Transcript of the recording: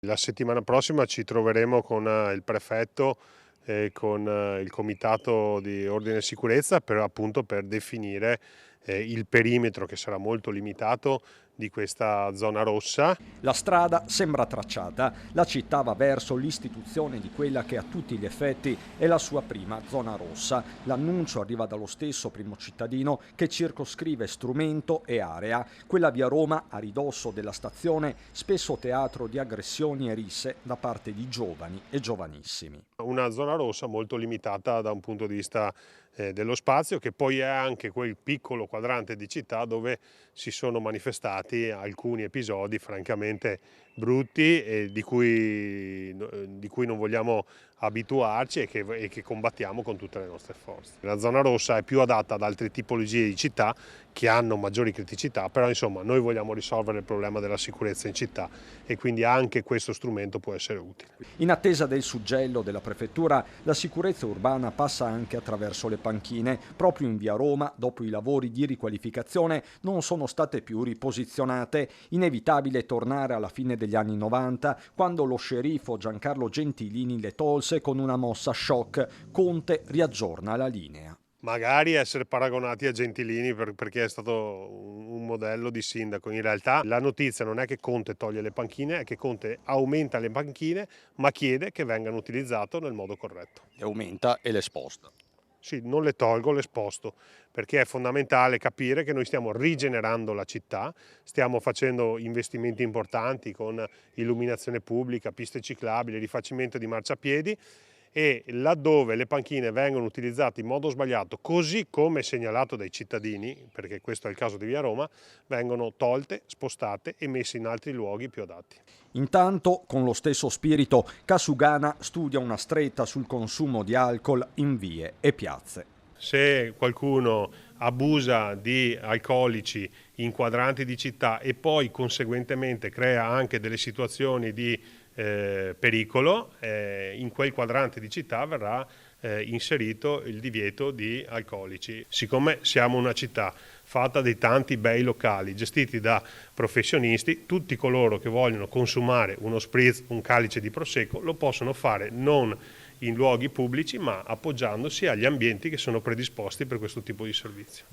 La settimana prossima ci troveremo con il prefetto e con il comitato di ordine e sicurezza appunto per definire il perimetro, che sarà molto limitato, di questa zona rossa. La strada sembra tracciata, la città va verso l'istituzione di quella che a tutti gli effetti è la sua prima zona rossa. L'annuncio arriva dallo stesso primo cittadino che circoscrive strumento e area. Quella via Roma, a ridosso della stazione, spesso teatro di aggressioni e risse da parte di giovani e giovanissimi. Una zona rossa molto limitata da un punto di vista dello spazio, che poi è anche quel piccolo quadrante di città dove si sono manifestati alcuni episodi francamente brutti e di cui non vogliamo abituarci e che combattiamo con tutte le nostre forze. La zona rossa è più adatta ad altre tipologie di città che hanno maggiori criticità, però insomma noi vogliamo risolvere il problema della sicurezza in città e quindi anche questo strumento può essere utile. In attesa del suggello della prefettura, la sicurezza urbana passa anche attraverso le panchine. Proprio in via Roma, dopo i lavori di riqualificazione, non sono state più riposizionate. Inevitabile tornare alla fine degli anni 90, quando lo sceriffo Giancarlo Gentilini le tolse con una mossa shock. Conte riaggiorna la linea. Magari essere paragonati a Gentilini perché è stato un modello di sindaco. In realtà la notizia non è che Conte toglie le panchine, è che Conte aumenta le panchine ma chiede che vengano utilizzate nel modo corretto. Le aumenta e le sposta. Sì, non le tolgo, le sposto, perché è fondamentale capire che noi stiamo rigenerando la città, stiamo facendo investimenti importanti con illuminazione pubblica, piste ciclabili, rifacimento di marciapiedi, e laddove le panchine vengono utilizzate in modo sbagliato, così come segnalato dai cittadini, perché questo è il caso di via Roma, vengono tolte, spostate e messe in altri luoghi più adatti. Intanto, con lo stesso spirito, Casugana studia una stretta sul consumo di alcol in vie e piazze. Se qualcuno abusa di alcolici in quadranti di città e poi conseguentemente crea anche delle situazioni di pericolo, in quel quadrante di città verrà inserito il divieto di alcolici. Siccome siamo una città fatta di tanti bei locali gestiti da professionisti, tutti coloro che vogliono consumare uno spritz, un calice di prosecco lo possono fare non in luoghi pubblici ma appoggiandosi agli ambienti che sono predisposti per questo tipo di servizio.